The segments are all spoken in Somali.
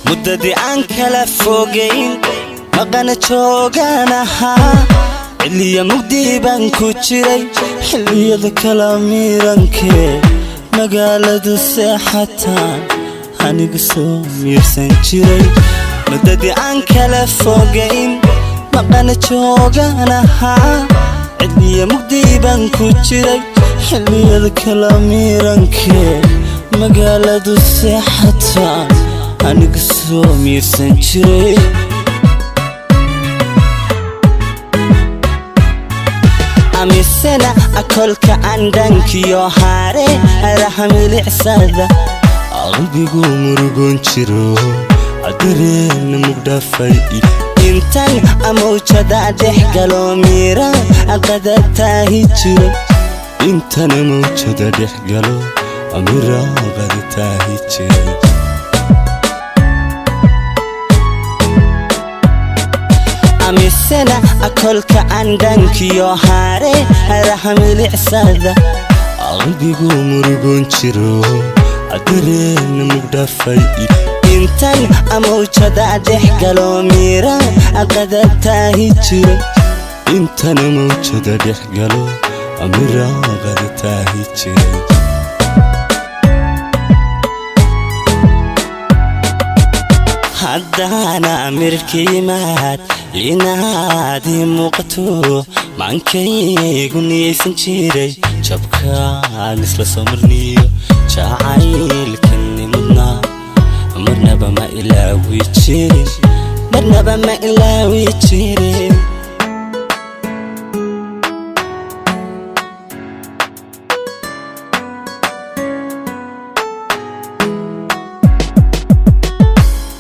muddadii aan kala fogeyn maqana jooganaha xilliya mugdi baan ku jiray xilliyada kala miirankee magaaladu seexataan anigu soo miirsan jiray muddadii aan kala fogeyn maqana jooganaha xilliya mugdi baan ku jiray xilliyada kala miirankee magaaladu seexataan anigu soo miirsan jiray amisana akolka andankiyo haare arahamilicsada qalbigu murugoon jiro adareen mugdhafay intan amawjada dhex galo miira aqadataahi jiro intan amawjada dhex galo amira aqadataahi jiro amisana akolka andankiyo haare arahamilicsada qalbigu murugoon jiro adareen mugdhafay intan amawjada dhex galo miira aqadataahi jiro intan amawjada dhex galo amira aqadataahi jiro haddana mirkiimaad linaadii muuqato maankaygu niyaysan jiray jabkaan isla soo marniyo jacaylkani mudnaa marnaba ma ilaawi jirin marnaba ma ilaawi jirin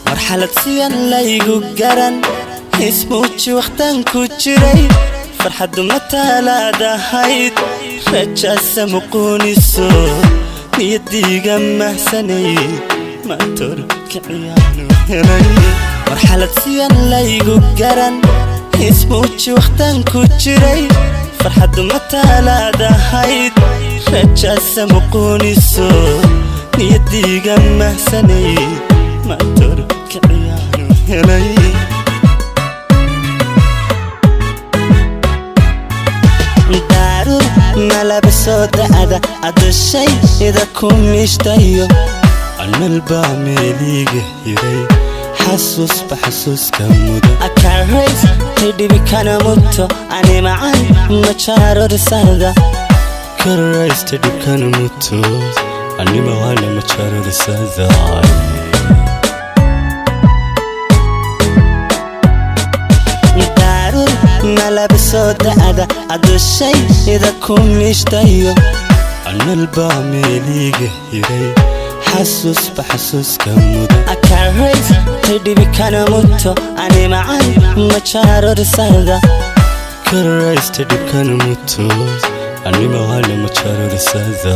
marxalad siyan laygu garan ismuuji waqtan ku jiray farxaddu matalaadahayd rajaasa muquuniso niyadiiga mahsanay maantor kiciyaanu helay marxalad siyan laygu garan ismuuji waqtan ku jiray farxaddu matalaadahayd rajaasa muquuniso niyadiiga mahsanay maantor kiciyaanu helay malabiso da'da adashay ida ku miishtayo analba meeliga hiray xasuus baxasuuska mudo akarays tidhibi kana muto ani macan majaaro risada karays tidhib kana muto ani macan majaaro risada malabiso da'da adashay ida ku miishtayo analba meeliga hiray xasuus baxasuuska mudo akarays tidhibi kana muto ani macan majaaro risada karays tidhib kana muto ani macan majaaro risada